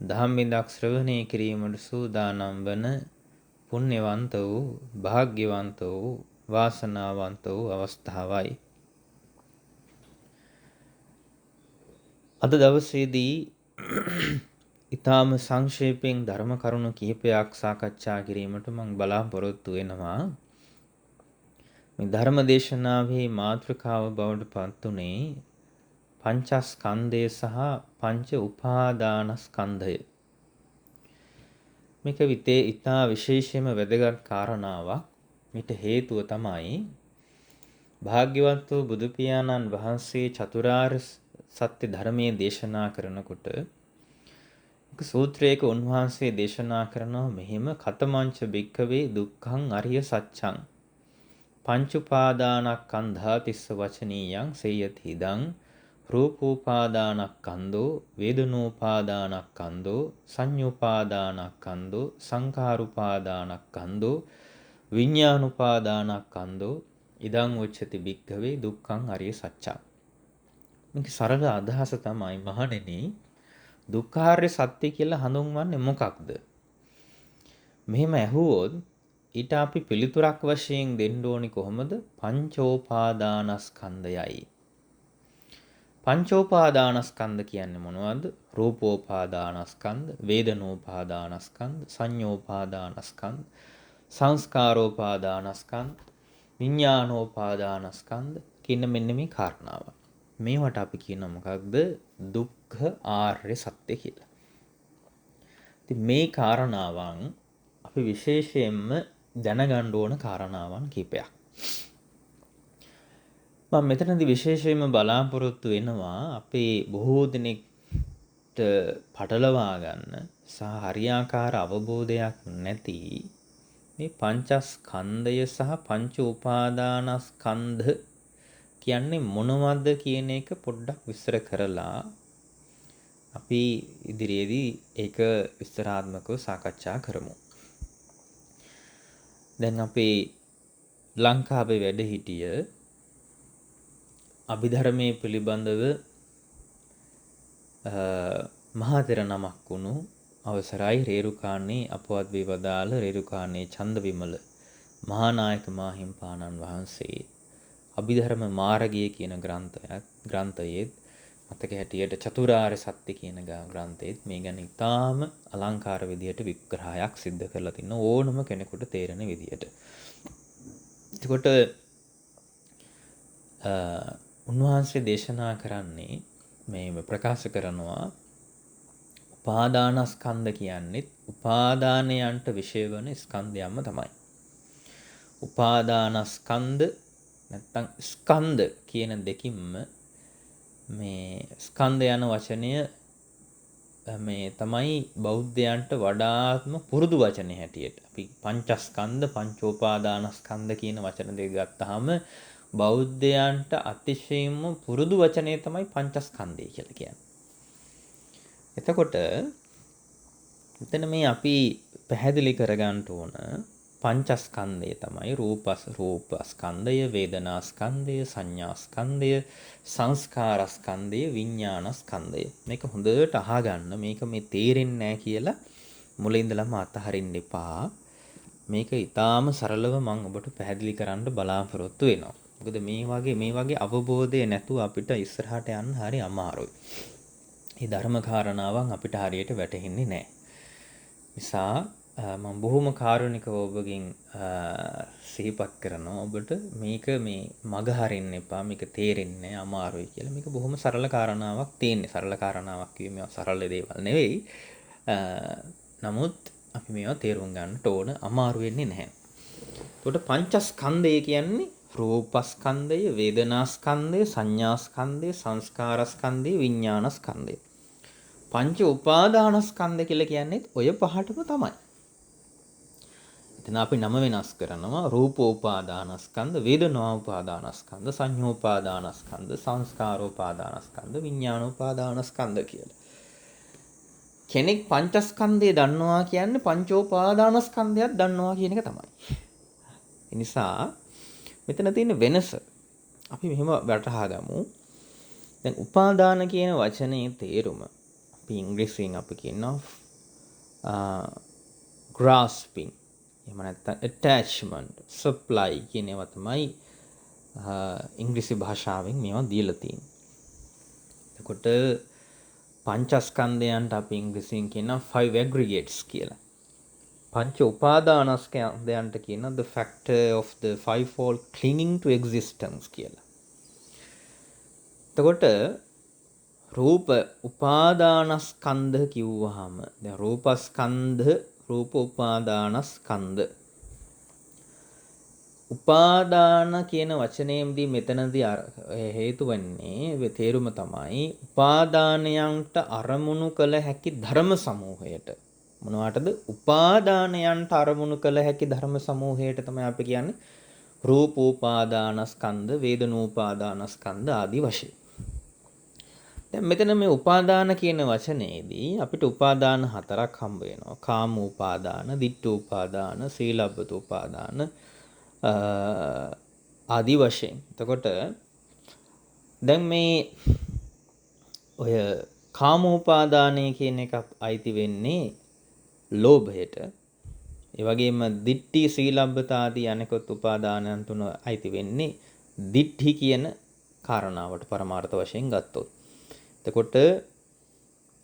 දහම් බිඳක් ශ්‍රවණය කිරීමට සූදානම් වන පුණ්‍යවන්ත වූ භාග්‍යවන්ත වූ වාසනාවන්ත වූ අවස්ථාවයි. අද දවසේදී ඊටාම සංක්ෂේපයෙන් ධර්ම කරුණු කිහිපයක් සාකච්ඡා කිරීමට මම බලාපොරොත්තු වෙනවා. මේ ධර්ම දේශනාවේ මාතෘකාව බවට පත් උනේ පංචස්කන්ධය සහ පංච උපාදානස්කන්ධය. මේක විතේ ඊටා විශේෂයෙන්ම වැදගත් කාරණාවක්. මිට හේතුව තමයි භාග්‍යවත් වූ බුදු පියාණන් වහන්සේ චතුරාර්ය සත්‍ය ධර්මයේ දේශනා කරනකොට එක සූත්‍රයක උන්වහන්සේ දේශනා කරනවා මෙහිම කතමංච භික්ඛවේ දුක්ඛං අරිය සත්‍යං පංච උපාදානස්කන්ධා තිස්ස වචනීයං සේයති ඉදං රූපෝපාදානස්කන්ධෝ වේදනෝපාදානස්කන්ධෝ සංඤ්ඤෝපාදානස්කන්ධෝ සංඛාරුපාදානස්කන්ධෝ විඤ්ඤාණුපාදානස්කන්ධෝ ඉදං උච්චති භික්ඛවේ දුක්ඛං අරිය සත්‍යං. මේක සරල අදහස තමයි මහණෙනි දුක්ඛාර්ය සත්‍ය කියලා හඳුන්වන්නේ මොකක්ද? මෙහෙම ඇහුවොත් ඊට අපි පිළිතුරක් වශයෙන් දෙන්න ඕනි කොහොමද? පංචෝපාදානස්කන්ධයයි. පංචෝපාදානස්කන්ධ කියන්නේ මොනවද? රූපෝපාදානස්කන්ධ, වේදනෝපාදානස්කන්ධ, සංඤ්ඤෝපාදානස්කන්ධ, සංස්කාරෝපාදානස්කන්ධ, විඤ්ඤාණෝපාදානස්කන්ධ කියන මෙන්න මේ කාරණාව. මේවට අපි කියන මොකක්ද? දුක්ඛ ආර්ය සත්‍ය කියලා. ඉතින් මේ කාරණාවන් අපි විශේෂයෙන්ම දැනගන්න ඕන කාරණාවන් කිහිපයක්. මම මෙතනදී විශේෂයෙන්ම බලාපොරොත්තු වෙනවා අපේ බොහෝ දෙනෙක්ට පටලවා ගන්න සහ හරියාකාර අවබෝධයක් නැති මේ පංචස්කන්ධය සහ පංච උපාදානස්කන්ධ කියන්නේ මොනවද කියන එක පොඩ්ඩක් විස්තර කරලා අපි ඉදිරියේදී ඒක විස්තරාත්මකව සාකච්ඡා කරමු. දැන් අපේ ලංකාවේ වැඩ හිටිය අභිධර්මයේ පිළිබඳව මහතෙර නමක් වුණු අවසරයි රේරුකාණේ අපවත් වී වදාළ රේරුකාණේ චන්දවිමල මහානායක මාහිම්පාණන් වහන්සේ අභිධර්ම මාර්ගය කියන ග්‍රන්ථයේ මතක හැටියට චතුරාර්ය සත්‍ය කියන ග්‍රන්ථයේත් මේ ගැන ඉතාම අලංකාර විදියට විග්‍රහයක් සිද්ධ කරලා තිනවා ඕනම කෙනෙකුට තේරෙන විදියට. එතකොට උන්වහන්සේ දේශනා කරන්නේ මේ ප්‍රකාශ කරනවා උපාදානස්කන්ධ කියන්නේ උපාදානයන්ට විශේෂ වන ස්කන්ධයක්ම තමයි. උපාදානස්කන්ධ නැත්තම් ස්කන්ධ කියන දෙකින්ම මේ ස්කන්ධ යන වචනය මේ තමයි බෞද්ධයන්ට වඩාත්ම පුරුදු වචනේ හැටියට. අපි පංචස්කන්ධ පංචෝපාදානස්කන්ධ කියන වචන දෙක ගත්තාම බෞද්ධයන්ට අතිශයින්ම පුරුදු වචනේ තමයි පංචස්කන්ධය කියලා කියන්නේ. එතකොට මෙතන මේ අපි පැහැදිලි කරගන්න ඕන පංචස්කන්ධය තමයි රූපස්කන්ධය, වේදනාස්කන්ධය, සංඥාස්කන්ධය, සංස්කාරස්කන්ධය, විඤ්ඤාණස්කන්ධය. මේක හොඳට අහගන්න. මේක මේ තේරෙන්නේ නැහැ කියලා මුලින් ඉඳලම අතහරින්න එපා. මේක ඊටාම සරලව මම ඔබට පැහැදිලි කරන්න බලාපොරොත්තු වෙනවා. මොකද මේ වගේ අවබෝධය නැතුව අපිට ඉස්සරහට යන්න හරි අමාරුයි. මේ ධර්ම කාරණාවන් අපිට හරියට වැටහෙන්නේ නැහැ. නිසා මම බොහොම කාරුණිකව ඔබගෙන් සිහිපත් කරනවා ඔබට මේක මේ මග හරින්න එපා. මේක තේරෙන්නේ අමාරුයි කියලා. මේක බොහොම සරල කාරණාවක් තියෙන්නේ. සරල කාරණාවක් කියුවේ සරල දේවල් නෙවෙයි. නමුත් අපි මේවා තේරුම් ගන්නට ඕන. අමාරු වෙන්නේ නැහැ. එතකොට පංචස්කන්ධය කියන්නේ රූපස්කන්ධය, වේදනාස්කන්ධය, සංඥාස්කන්ධය, සංස්කාරස්කන්ධය, විඤ්ඤාණස්කන්ධය. පංච උපාදානස්කන්ධ කියලා කියන්නේ ඔය පහටම තමයි. එතන අපි නම වෙනස් කරනවා රූපෝපාදානස්කන්ධ, වේදනාෝපාදානස්කන්ධ, සංඤ්ඤෝපාදානස්කන්ධ, සංස්කාරෝපාදානස්කන්ධ, විඤ්ඤාණෝපාදානස්කන්ධ කියලා. කෙනෙක් පංචස්කන්ධය දන්නවා කියන්නේ පංචෝපාදානස්කන්ධයක් දන්නවා කියන එක තමයි. ඒ නිසා මෙතන තියෙන වෙනස අපි මෙහෙම වටහා ගමු. දැන් උපාදාන කියන වචනේ තේරුම අපි ඉංග්‍රීසියෙන් අපි කියනවා grasping, එහෙම නැත්නම් attachment, supply කියන ඒවා තමයි ඉංග්‍රීසි භාෂාවෙන් මේවා දීලා තියෙන්නේ. එතකොට පංචස්කන්ධයන්ට අපි ඉංග්‍රීසියෙන් කියනවා five aggregates කියලා. පංච උපාදානස්කන්ධයන්ට කියනවා the factor of the fivefold clinging to existence කියලා. එතකොට රූප උපාදානස්කන්ධ කිව්වහම දැන් රූපස්කන්ධ, රූප උපාදානස්කන්ධ. උපාදාන කියන වචනයෙන්දී මෙතනදී හේතු වෙන්නේ තේරුම තමයි උපාදානයන්ට අරමුණු කළ හැකි ධර්ම සමූහයට. මොනවටද? උපාදානයන්ට අරමුණු කළ හැකි ධර්ම සමූහයට තමයි අපි කියන්නේ රූපෝපාදානස්කන්ධ, වේදනෝපාදානස්කන්ධ ආදී වශයෙන්. දැන් මෙතන මේ උපාදාන කියන වචනේදී අපිට උපාදාන හතරක් හම්බ වෙනවා. කාම උපාදාන, ditth උපාදාන, සීලබ්බත උපාදාන ආදී වශයෙන්. එතකොට දැන් මේ ඔය කාම උපාදානය කියන එක අයිති වෙන්නේ ලෝභයට. ඒ වගේම ditthi, සීලබ්බත ආදී අනෙකුත් උපාදානයන් තුන අයිති වෙන්නේ ditthi කියන කාරණාවට පරමාර්ථ වශයෙන් ගත්තොත්. එතකොට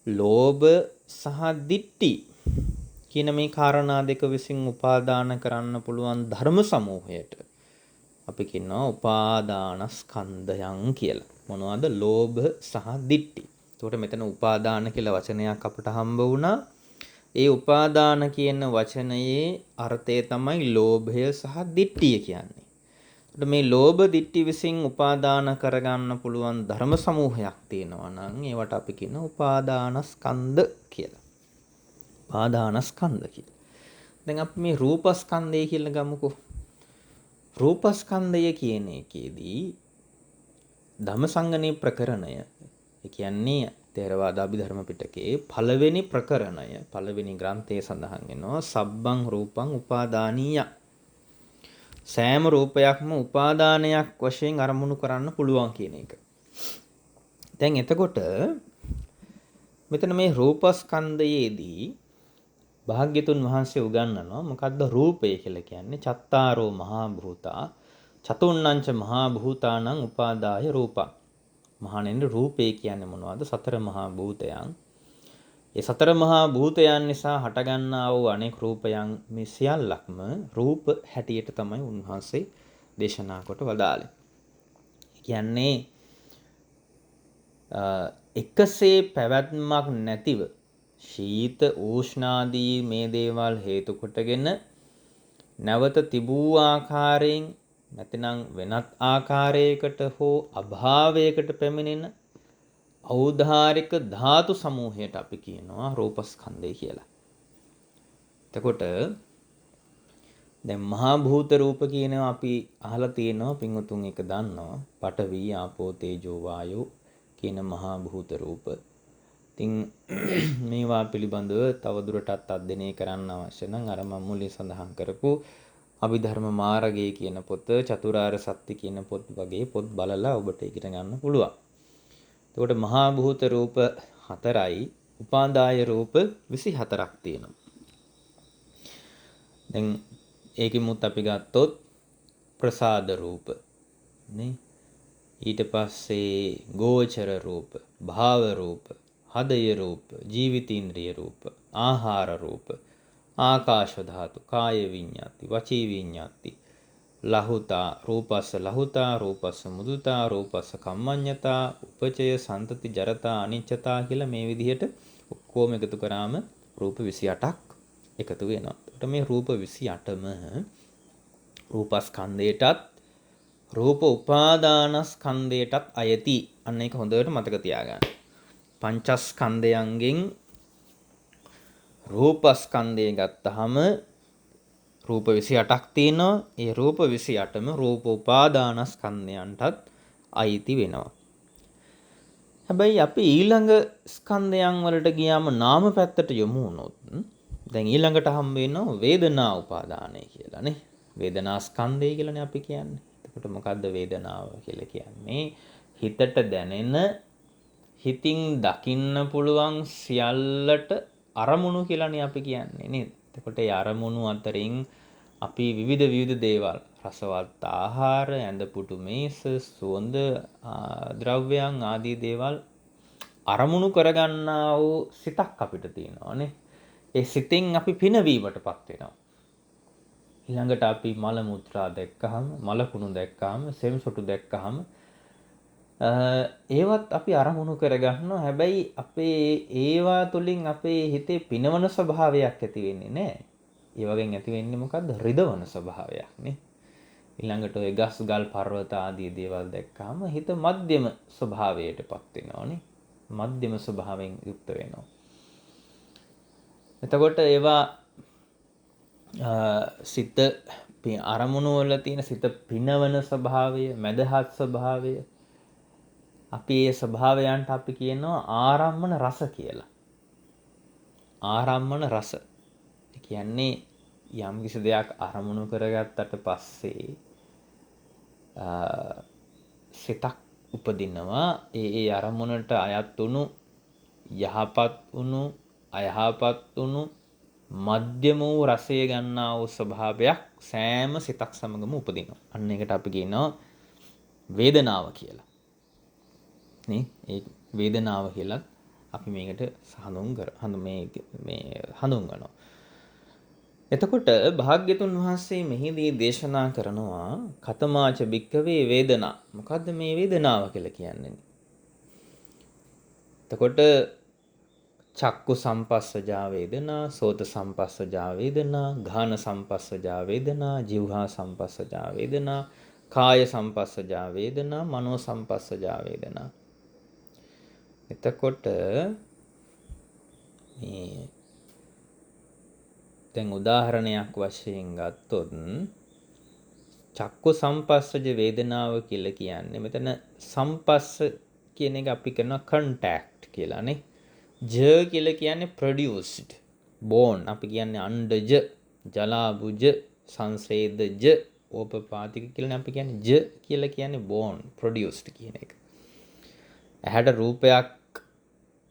ලෝභ සහ ditthi කියන මේ කාරණා දෙක විසින් උපාදාන කරන්න පුළුවන් ධර්ම සමූහයට අපි කියනවා උපාදානස්කන්ධයන් කියලා. මොනවද? ලෝභ සහ ditthi. එතකොට මෙතන උපාදාන කියලා වචනයක් අපට හම්බ වුණා. ඒ උපාදාන කියන වචනයේ අර්ථය තමයි ලෝභය සහ ditthිය කියන්නේ. එතකොට මේ ලෝභ ditthi විසින් උපාදාන කරගන්න පුළුවන් ධර්ම සමූහයක් තියෙනවා නම් ඒවට අපි කියනවා උපාදානස්කන්ධ කියලා. උපාදානස්කන්ධ කියලා. දැන් අපි මේ රූපස්කන්ධය කියලා ගමුකෝ. රූපස්කන්ධය කියන එකේදී ධම්මසංගණේ ප්‍රකරණය, ඒ කියන්නේ තේරවාද අභිධර්ම පිටකයේ පළවෙනි ප්‍රකරණය, පළවෙනි ග්‍රන්ථයේ සඳහන් වෙනවා සබ්බං රූපං උපාදානීය. සෑම රූපයක්ම උපාදානයක් වශයෙන් අරමුණු කරන්න පුළුවන් කියන එක. දැන් එතකොට මෙතන මේ රූපස්කන්ධයේදී භාග්‍යතුන් වහන්සේ උගන්වනවා මොකද්ද රූපය කියලා කියන්නේ? චත්තාරෝ මහා භූතා චතුන්නංච මහා භූතානං උපාදාය රූපං. මහණෙනි රූපය කියන්නේ මොනවද? සතර මහා භූතයන්. ඒ සතර මහා භූතයන් නිසා හටගන්නා වූ අනෙක් රූපයන් මේ සියල්ලක්ම රූප හැටියට තමයි උන්වහන්සේ දේශනා කොට වදාළේ. කියන්නේ එකසේ පැවැත්මක් නැතිව ශීත උෂ්ණාදී මේ දේවල් හේතු කොටගෙන නැවත තිබූ ආකාරයෙන් නැතිනම් වෙනත් ආකාරයකට හෝ අභාවයකට පැමිණෙන ඖදාරික ධාතු සමූහයට අපි කියනවා රූපස්කන්ධය කියලා. එතකොට දැන් මහා භූත රූප කියනවා අපි අහලා තියෙනවා, පින්වතුන් එක දන්නවා. පඨවි, ආපෝ, තේජෝ, වායෝ කියන මහා භූත රූප. ඉතින් මේවා පිළිබඳව තවදුරටත් අධ්‍යයනය කරන්න අවශ්‍ය නම් අර මම මුලින් සඳහන් කරපු අභිධර්ම මාර්ගය කියන පොත, චතුරාර්ය සත්‍ය කියන පොත් වගේ පොත් බලලා ඔබට ඉගෙන ගන්න පුළුවන්. එතකොට මහා භූත රූප 4යි, උපාදාය රූප 24ක් තියෙනවා. දැන් ඒකෙමුත් අපි ගත්තොත් ප්‍රසාද රූප නේ, ඊට පස්සේ ගෝචර රූප, භාව රූප, හදය රූප, ජීවිතීන්ද්‍රිය රූප, ආහාර රූප, ආකාශ ධාතු, කාය විඤ්ඤාති, වචී විඤ්ඤාති, ලහුතා රූපස්ස ලහුතා, රූපස්ස මුදුතා, රූපස්ස කම්මඤ්ඤතා, උපචය, සන්තති, ජරතා, අනිච්චතා කියලා මේ විදිහට ඔක්කොම එකතු කරාම රූප 28ක් එකතු වෙනවා. එතකොට මේ රූප 28ම රූපස්කන්ධයටත් රූප උපාදානස්කන්ධයටත් අයති. අන්න ඒක හොඳට මතක තියාගන්න. පංචස්කන්ධයන්ගෙන් රූපස්කන්ධය ගත්තහම රූප 28ක් තියෙනවා. ඒ රූප 28ම රූප උපාදානස්කන්ධයන්ටත් අයිති වෙනවා. හැබැයි අපි ඊළඟ ස්කන්ධයන් වලට ගියාම නාම පැත්තට යමු වුණොත් දැන් ඊළඟට හම්බ වෙනවා වේදනා උපාදානය කියලා නේ. වේදනා ස්කන්ධය කියලානේ අපි කියන්නේ. එතකොට මොකද්ද වේදනාව කියලා කියන්නේ? හිතට දැනෙන, හිතින් දකින්න පුළුවන් සියල්ලට අරමුණු කියලානේ අපි කියන්නේ නේද? එතකොට ඒ අරමුණු අතරින් අපි විවිධ දේවල් රසවත් ආහාර, ඇඳ පුටු මේස, සුවඳ ද්‍රව්‍යයන් ආදී දේවල් අරමුණු කරගන්නා වූ සිතක් අපිට තියෙනවානේ. ඒ සිතෙන් අපි පිනවීමටපත් වෙනවා. ඊළඟට අපි මල මුත්‍රා දැක්කහම, මලකුණු දැක්කහම, සෙම්සොටු දැක්කහම ඒවත් අපි අරමුණු කරගන්නවා. හැබැයි අපේ ඒවා තුලින් අපේ හිතේ පිනවන ස්වභාවයක් ඇති වෙන්නේ නැහැ. ඒ වගේන් ඇති වෙන්නේ මොකද්ද? රිදවන ස්වභාවයක් නේ. ඊළඟට ඔය ගස් ගල් පර්වත ආදී දේවල් දැක්කහම හිත මධ්‍යම ස්වභාවයටපත් වෙනවානේ. මධ්‍යම ස්වභාවයෙන් යුක්ත වෙනවා. එතකොට ඒවා සිත අරමුණු වල තියෙන සිත පිනවන ස්වභාවය, මදහත් ස්වභාවය, අපි ඒ ස්වභාවයන්ට අපි කියනවා ආරම්මන රස කියලා. ආරම්මන රස. ඒ කියන්නේ යම් කිසි දෙයක් අරමුණු කරගත්තට පස්සේ සිතක් උපදිනවා. ඒ අරමුණට අයත් වුණු යහපත් වුණු අයහපත් වුණු මධ්‍යම වූ රසය ගන්නා වූ ස්වභාවයක් සෑම සිතක් සමගම උපදිනවා. අන්න ඒකට අපි කියනවා වේදනාව කියලා. නේ? ඒ වේදනාව කියලා අපි මේකට හඳුන්වනවා. එතකොට භාග්‍යතුන් වහන්සේ මෙහිදී දේශනා කරනවා කතමාච භික්ඛවේ වේදනා. මොකද්ද මේ වේදනාව කියලා කියන්නේ? එතකොට චක්කු සම්පස්සජා වේදනා, සෝත සම්පස්සජා වේදනා, ගාන සම්පස්සජා වේදනා, જીවහා සම්පස්සජා වේදනා, කාය සම්පස්සජා වේදනා, මනෝ සම්පස්සජා වේදනා. එතකොට මේ දැන් උදාහරණයක් වශයෙන් ගත්තොත් චක්කු සම්පස්සජ වේදනාව කියලා කියන්නේ මෙතන සම්පස්ස කියන එක අපි කරනවා contact කියලා නේ. ජ කියලා කියන්නේ produced, born. අපි කියන්නේ අණ්ඩජ, ජලාබුජ, සංසේදජ, ඕපපාතික කියලා අපි කියන්නේ ජ කියලා කියන්නේ born, produced කියන එක. ඇහැට රූපයක්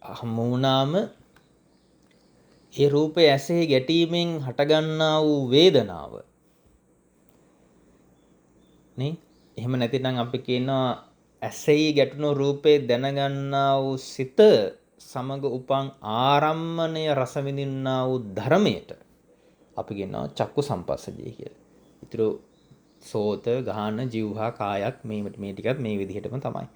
හමු වුණාම ඒ රූපය ඇසේ ගැටීමෙන් හටගන්නා වූ වේදනාව නේ. එහෙම නැතිනම් අපි කියනවා ඇසෙහි ගැටුණු රූපේ දැනගන්නා වූ සිත සමග උපන් ආරම්මණය රස විඳින්නා වූ ධර්මයට අපි කියනවා චක්කු සම්පස්සජය කියලා. ඊටු සෝත, ගාන, જીවහා, කායත් මේ ටිකත් මේ විදිහටම තමයි.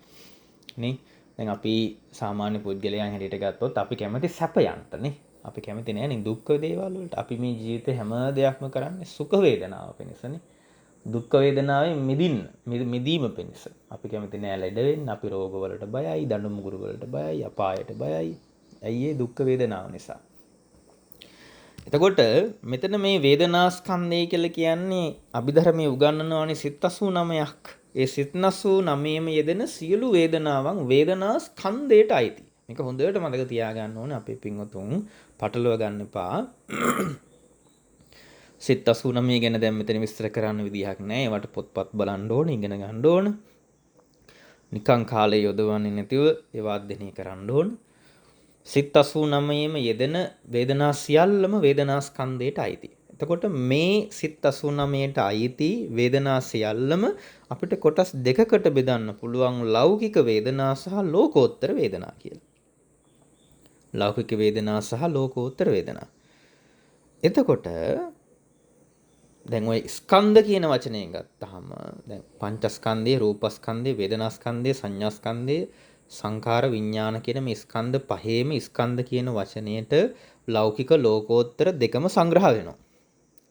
නේ? දැන් අපි සාමාන්‍ය පුද්ගලයන් හැටියට ගත්තොත් අපි කැමති සැපයන්ට නේ. අපි කැමති නෑ නේ දුක් දේවල් වලට. අපි මේ ජීවිතේ හැම දෙයක්ම කරන්නේ සුඛ වේදනාව පිණිසනේ. දුක් වේදනාවෙන් මිදීම පිණිස. අපි කැමති නෑ ලෙඩ වෙන්න, අපි රෝග වලට බයයි, දඬු මුගුරු වලට බයයි, අපායට බයයි. ඇයි ඒ දුක් වේදනාව නිසා. එතකොට මෙතන මේ වේදනා ස්කන්ධය කියලා කියන්නේ අභිධර්මයේ උගන්වනවානේ සිත් 89ක්. ඒ සිත් 89ම යෙදෙන සියලු වේදනාවන් වේදනා ස්කන්ධයට අයිති. මේක හොඳට මතක තියාගන්න ඕනේ අපේ පින්වතුන් පටලව ගන්න එපා. සිත් 89 ගැන දැන් මෙතන විස්තර කරන්න විදිහක් නැහැ. ඒවට පොත්පත් බලන්න ඕන, ඉගෙන ගන්න ඕන. නිකං කාලේ යොදවන්නේ නැතිව ඒවා අධ්‍යයනය කරන්න ඕන. සිත් 89ම යෙදෙන වේදනා සියල්ලම වේදනා ස්කන්ධයට අයිති. එතකොට මේ සිත් 89ට අයිති වේදනා සියල්ලම අපිට කොටස් දෙකකට බෙදන්න පුළුවන් ලෞකික වේදනා සහ ලෝකෝත්තර වේදනා කියලා. ලෞකික වේදනා සහ ලෝකෝත්තර වේදනා. එතකොට දැන් ඔය ස්කන්ධ කියන වචනයෙන් ගත්තාම දැන් පංචස්කන්ධය, රූපස්කන්ධය, වේදනාස්කන්ධය, සංඥාස්කන්ධය, සංඛාර විඥාන කියන මේ ස්කන්ධ පහේම ස්කන්ධ කියන වචනයට ලෞකික ලෝකෝත්තර දෙකම සංග්‍රහ වෙනවා.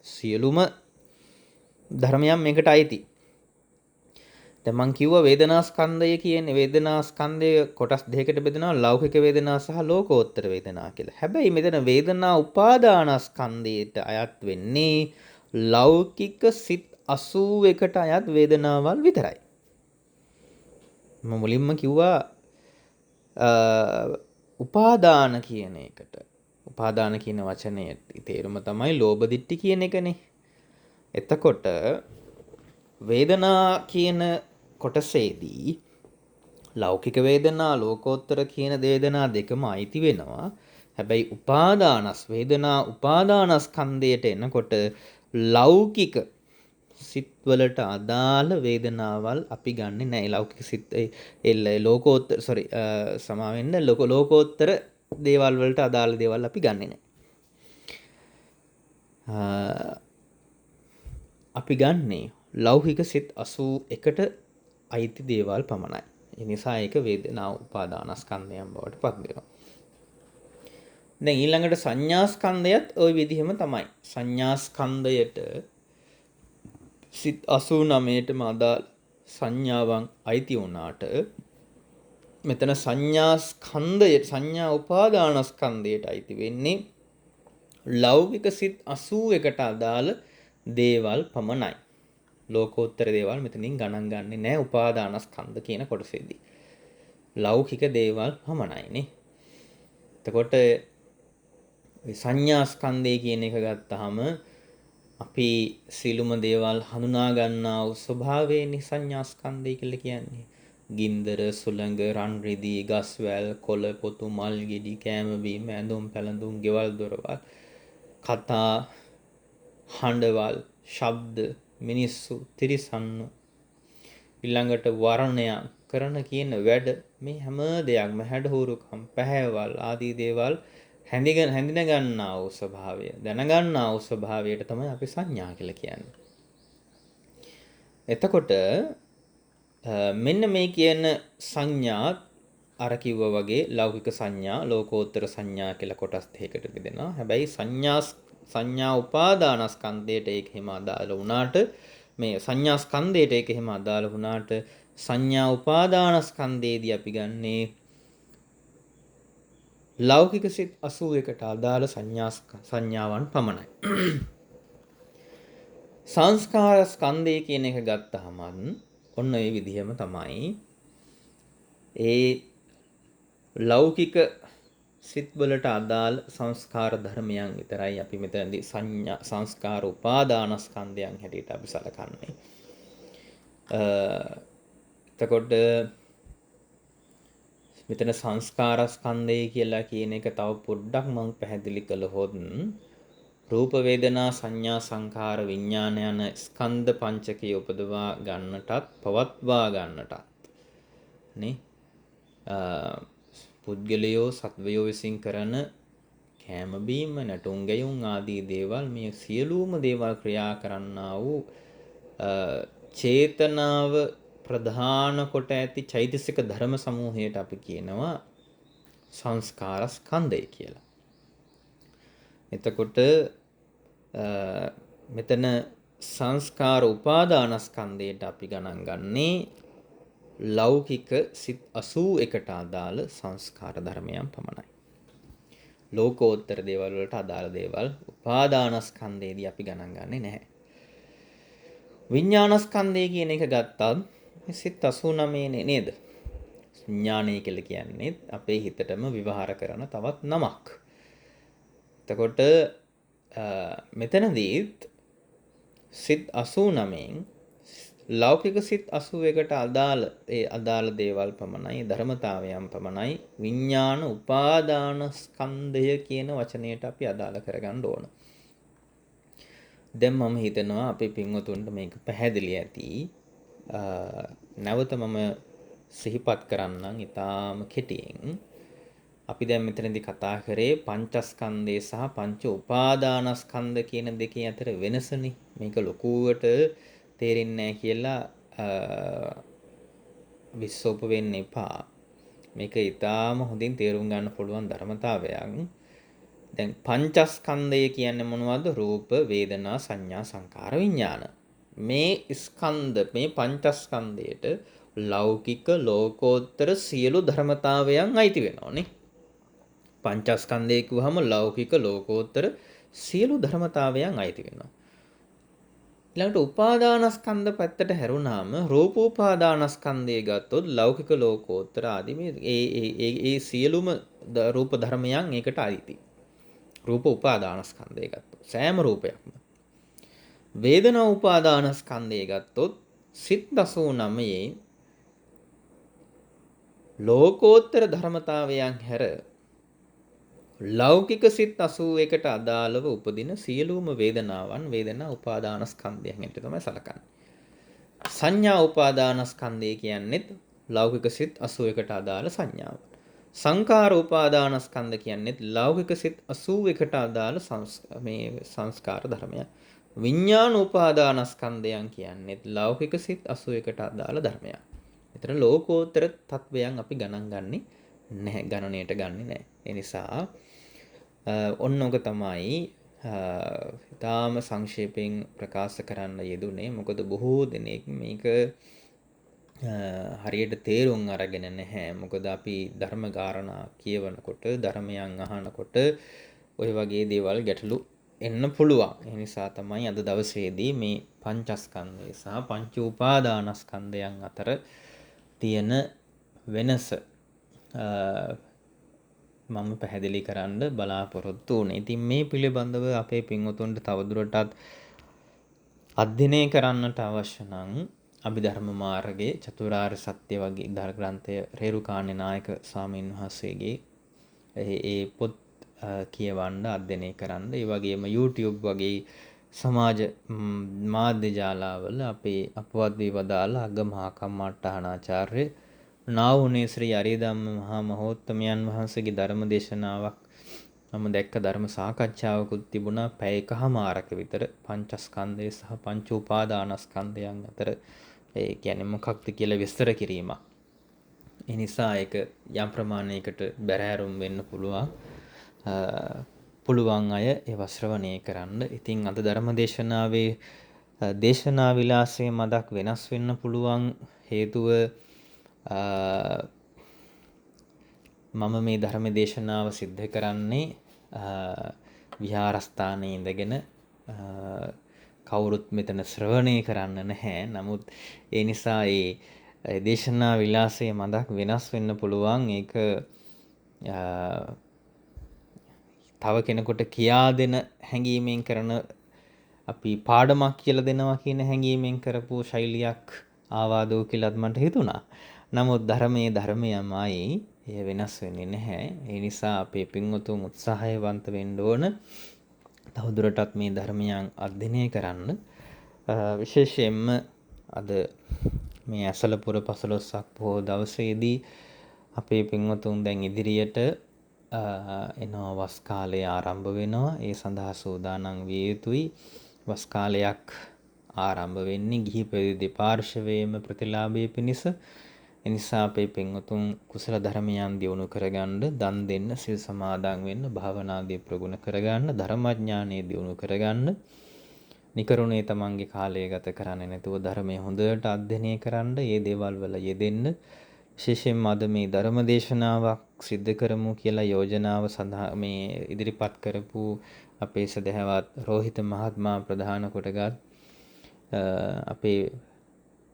සියලුම ධර්මයන් මේකට අයිති. දැන් මං කිව්වා වේදනාස්කන්ධය කියන්නේ වේදනාස්කන්ධය කොටස් දෙකකට බෙදෙනවා ලෞකික වේදනා සහ ලෝකෝත්තර වේදනා කියලා. හැබැයි මෙතන වේදනා උපාදානස්කන්ධයට අයත් වෙන්නේ ලෞකික සිත් 81ට අයත් වේදනාවල් විතරයි. මම මුලින්ම කිව්වා උපාදාන කියන එකට. උපාදාන කියන වචනේ තේරුම තමයි ලෝභ දිට්ඨි කියන එකනේ. එතකොට වේදනා කියන කොටසේදී ලෞකික වේදනා ලෝකෝත්තර කියන වේදනා දෙකම අයිති වෙනවා. හැබැයි වේදනා උපාදානස්කන්ධයට එනකොට ලෞකික සිත්වලට අදාළ වේදනාවල් අපි ගන්නෙ නැහැ. ලෞකික සිත් ලෝකෝත්තර සමාවෙන්න ලෝකෝත්තර දේවල් වලට අදාළ දේවල් අපි ගන්නෙ නැහැ. අපි ගන්නේ ලෞකික සිත් 81ට අයිති දේවල් පමණයි. ඒ නිසා ඒක වේදනා උපාදානස්කන්ධයන් බවට පත් වෙනවා. දැන් ඊළඟට සංඥාස්කන්ධයත් ওই විදිහම තමයි. සංඥාස්කන්ධයට සිත් 89ටම අදාළ සංඥාවන් අයිති වුණාට මෙතන සංඥා උපාදානස්කන්ධයට අයිති වෙන්නේ ලෞකික සිත් 81ට අදාළ දේවල් පමණයි. ලෝකෝත්තර දේවල් මෙතනින් ගණන් ගන්නේ නැහැ උපාදානස්කන්ධ කියන කොටසෙදී. ලෞකික දේවල් පමණයිනේ. එතකොට සංඥාස්කන්ධය කියන එක ගත්තාම අපි සියලුම දේවල් හඳුනා ගන්නා වූ ස්වභාවයනේ සංඥාස්කන්ධය කියලා කියන්නේ. ගින්දර, සුළඟ, රන් රිදී, ගස්වැල්, කොළ, පොතු, මල්, ගෙඩි, කෑම බීම, ඇඳුම් පැළඳුම්, ගෙවල් දොරවල්, කතා, හඬවල්, ශබ්ද, මිනිස්සු, තිරිසන්නු, ඊළඟට වර්ණයන් කරන කියන වැඩ මේ හැම දෙයක්ම හැඩහුරුකම්, පැහැවල් ආදී දේවල් හැඳින ගන්නා වූ ස්වභාවය, දැනගන්නා වූ ස්වභාවයට තමයි අපි සංඥා කියලා කියන්නේ. එතකොට මෙන්න මේ කියන සංඥා අර කිව්වා වගේ ලෞකික සංඥා, ලෝකෝත්තර සංඥා කියලා කොටස් දෙකකට බෙදෙනවා. හැබැයි සංඥා උපාදානස්කන්ධයට ඒක හිම අදාළ වුණාට මේ සංඥා ස්කන්ධයට ඒක හිම අදාළ වුණාට සංඥා උපාදානස්කන්ධයේදී අපි ගන්නේ ලෞකික සිත් 81ට අදාළ සංඥාවන් පමණයි. සංස්කාර ස්කන්ධය කියන එක ගත්තාම ඔන්න ඒ විදිහම තමයි. ඒ ලෞකික සිත් වලට අදාළ සංස්කාර ධර්මයන් විතරයි අපි මෙතනදී සංස්කාර උපාදානස්කන්ධයන් හැටියට අපි සලකන්නේ. එතකොට මෙතන සංස්කාරස්කන්ධය කියලා කියන එක තව පොඩ්ඩක් මම පැහැදිලි කළහොත් රූප වේදනා සංඥා සංඛාර විඥාන යන ස්කන්ධ පංචකය උපදවා ගන්නටත් පවත්වා ගන්නටත් නේ පුද්ගලයෝ සත්වයෝ විසින් කරන කෑම බීම නැටුම් ගැයුම් ආදී දේවල් මේ සියලුම දේවල් ක්‍රියා කරන්නා වූ චේතනාව ප්‍රධාන කොට ඇති චෛතසික ධර්ම සමූහයට අපි කියනවා සංස්කාර ස්කන්ධය කියලා. එතකොට මෙතන සංස්කාර උපාදානස්කන්ධයට අපි ගණන් ගන්නේ ලෞකික සිත් 81ට අදාළ සංස්කාර ධර්මයන් පමණයි. ලෝකෝත්තර දේවල් වලට අදාළ දේවල් උපාදානස්කන්ධයේදී අපි ගණන් ගන්නේ නැහැ. විඥානස්කන්ධය කියන එක ගත්තත් සිත් 89 නේද? විඥානය කියලා කියන්නේ අපේ හිතටම විවහාර කරන තවත් නමක්. එතකොට මෙතනදීත් සිත් 89න් ලෞකික සිත් 81ට අදාළ දේවල් පමණයි, ධර්මතාවයන් පමණයි විඥාන උපාදාන ස්කන්ධය කියන වචනයට අපි අදාළ කරගන්න ඕන. දැන් මම හිතනවා අපේ පින්වතුන්ට මේක පැහැදිලි ඇති. නැවත මම සිහිපත් කරන්නම් ඊටාම කෙටියෙන්. අපි දැන් මෙතනදී කතා කරේ පංචස්කන්ධය සහ පංච උපාදානස්කන්ධ කියන දෙකේ අතර වෙනසනේ. මේක ලොකුවට තේරෙන්නේ නැහැ කියලා විශ්වාස වෙන්න එපා. මේක ඊටාම හොඳින් තේරුම් ගන්න පුළුවන් ධර්මතාවයක්. දැන් පංචස්කන්ධය කියන්නේ මොනවද? රූප, වේදනා, සංඥා, සංකාර, විඥාන. මේ ස්කන්ධ මේ පංචස්කන්ධයට ලෞකික ලෝකෝත්තර සියලු ධර්මතාවයන් අයිති වෙනවානේ. පංචස්කන්ධය කිව්වහම ලෞකික ලෝකෝත්තර සියලු ධර්මතාවයන් අයිති වෙනවා. ඊළඟට උපාදානස්කන්ධ පැත්තට හැරුණාම රූපෝපාදානස්කන්ධය ගත්තොත් ලෞකික ලෝකෝත්තර ආදී මේ ඒ සියලුම රූප ධර්මයන් ඒකට අයිති. රූප උපාදානස්කන්ධය ගත්තොත් සෑම රූපයක්ම. වේදනා උපාදානස්කන්ධය ගත්තොත් සිත් 89 ලෝකෝත්තර ධර්මතාවයන් හැර ලෞකික සිත් 81ට අදාළව උපදින සියලුම වේදනාවන් වේදනා උපාදානස්කන්ධයන් හැටියට තමයි සලකන්නේ. සංඥා උපාදානස්කන්ධය කියන්නේත් ලෞකික සිත් 81ට අදාළ සංඥාව. සංකාර උපාදානස්කන්ධ කියන්නේත් ලෞකික සිත් 81ට අදාළ සංස්කාර ධර්මයක්. විඥාන උපාදානස්කන්ධයන් කියන්නේත් ලෞකික සිත් 81ට අදාළ ධර්මයක්. ඒතර ලෝකෝත්තර තත්වයන් අපි ගණන් ගන්නේ නැහැ, ගණනයට ගන්නෙ නැහැ. ඒ නිසා ඔන්න ඔක තමයි ඊටාම සංක්ෂේපයෙන් ප්‍රකාශ කරන්න යෙදුනේ. මොකද බොහෝ දෙනෙක් මේක හරියට තේරුම් අරගෙන නැහැ. මොකද අපි ධර්ම කාරණා කියවනකොට ධර්මයන් අහනකොට ඔය වගේ දේවල් ගැටලු එන්න පුළුවන්. ඒ නිසා තමයි අද දවසේදී මේ පංචස්කන්ධය සහ පංච උපාදානස්කන්ධයන් අතර තියෙන වෙනස මම පැහැදිලි කරන්න බලාපොරොත්තු වුණේ. ඉතින් මේ පිළිබඳව අපේ පින්වතුන්ට තවදුරටත් අධ්‍යයනය කරන්නට අවශ්‍ය නම් අභිධර්ම මාර්ගයේ චතුරාර්ය සත්‍ය වගේ ග්‍රන්ථය රේරුකාණේ නායක ස්වාමීන් වහන්සේගේ ඒ පොත් කියවන්න අධ්‍යයනය කරන්න. ඒ වගේම YouTube වගේ සමාජ මාධ්‍ය ජාලාවල අපේ අපවත් වී වදාළ අග්ගමහා කම්මට්ටානාචාර්ය නාවුනේ ශ්‍රී අරියධම්ම මහා මහෝත්තමයන් වහන්සේගේ ධර්ම දේශනාවක් මම දැක්ක. ධර්ම සාකච්ඡාවකුත් තිබුණා පැය එකහමාරක විතර පංචස්කන්ධය සහ පංච උපාදානස්කන්ධයන් අතර ඒ කියන්නේ මොකක්ද කියලා විස්තර කිරීමක්. ඒ නිසා ඒක යම් ප්‍රමාණයකට බැරෑරුම් වෙන්න පුළුවන් අය ඒව ශ්‍රවණය කරන්න. ඉතින් අද ධර්ම දේශනාවේ දේශනා විලාසයේ මදක් වෙනස් වෙන්න පුළුවන් හේතුව මම මේ ධර්ම දේශනාව සිද්ධ කරන්නේ විහාරස්ථානයේ ඉඳගෙන කවුරුත් මෙතන ශ්‍රවණය කරන්න නැහැ. නමුත් ඒ නිසා ඒ දේශනා විලාසයේ මදක් වෙනස් වෙන්න පුළුවන්. ඒක තව කෙනෙකුට කියා දෙන හැඟීමෙන් කරන අපි පාඩමක් කියලා දෙනවා කියන හැඟීමෙන් කරපු ශෛලියක් ආවාදෝ කියලාත් මට හිතුණා. නමුත් ධර්මයමයි එය වෙනස් වෙන්නේ නැහැ. ඒ නිසා අපේ පින්වතුන් උත්සාහයවන්ත වෙන්න ඕන තවදුරටත් මේ ධර්මයන් අධ්‍යයනය කරන්න. විශේෂයෙන්ම අද මේ ඇසලපුර 15ක් පොහොය දවසේදී අපේ පින්වතුන් දැන් ඉදිරියට එනවා වස් කාලය ආරම්භ වෙනවා. ඒ සඳහා සූදානම් විය යුතුයි. වස් කාලයක් ආරම්භ වෙන්නේ ගිහි පැවිදි දෙපාර්ශ්වයේම ප්‍රතිලාභයේ පිණිස. එනිසා අපේ පින්වතුන් කුසල ධර්මයන් දියුණු කරගන්න, දන් දෙන්න, සිල් සමාදන් වෙන්න, භාවනාදී ප්‍රගුණ කරගන්න, ධර්මඥානෙ දියුණු කරගන්න, නිකරුණේ තමන්ගේ කාලය ගත කරන්නේ නැතුව ධර්මය හොඳට අධ්‍යයනය කරන්න, මේ දේවල් වල යෙදෙන්න. විශේෂයෙන්ම අද මේ ධර්ම දේශනාවක් සිද්ධ කරමු කියලා යෝජනාව සඳහා මේ ඉදිරිපත් කරපු අපේ සදහවත් රෝහිත මහත්මයා ප්‍රධාන කොටගත් අපේ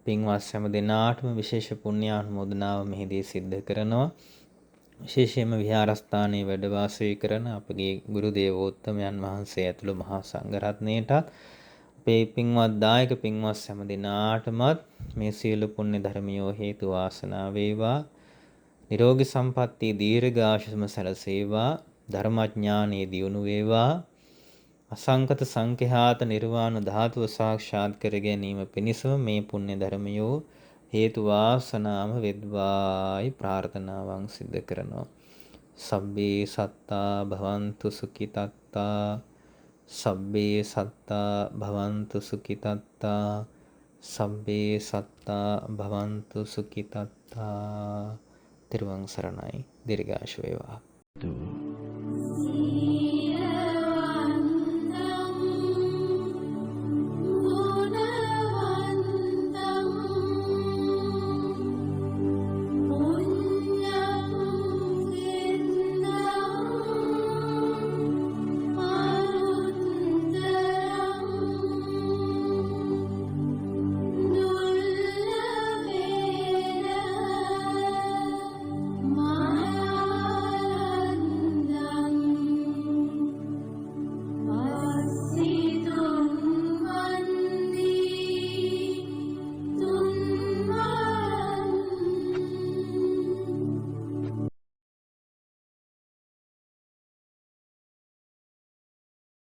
පින්වත් හැම දෙනාටම විශේෂ පුණ්‍යානුමෝදනාව මෙහිදී සිද්ධ කරනවා. විශේෂයෙන්ම විහාරස්ථානයේ වැඩ වාසය කරන අපගේ ගුරු දේවෝත්තමයන් වහන්සේ ඇතුළු මහා සංඝරත්නයටත් අපේ පින්වත් දායක පින්වත් හැම දෙනාටමත් මේ සියලු පුණ්‍ය ධර්මියෝ හේතු වාසනා වේවා. නිරෝගී සම්පන්නිය දීර්ඝායුෂම සැලසේවා. ධර්මඥානෙ දියුණු වේවා. අසංකත සංඛ්‍යාත නිර්වාණ ධාතුව සාක්ෂාත් කර ගැනීම පිණිසම මේ පුණ්‍ය ධර්මයෝ හේතු වාසනාම වෙද්වායි ප්‍රාර්ථනාවන් සිදු කරනවා. සබ්බේ සත්තා භවන්තු සුඛිතත්තා. සබ්බේ සත්තා භවන්තු සුඛිතත්තා. සබ්බේ සත්තා භවන්තු සුඛිතත්තා. තිරුවන් සරණයි. දීර්ඝායුෂ වේවා.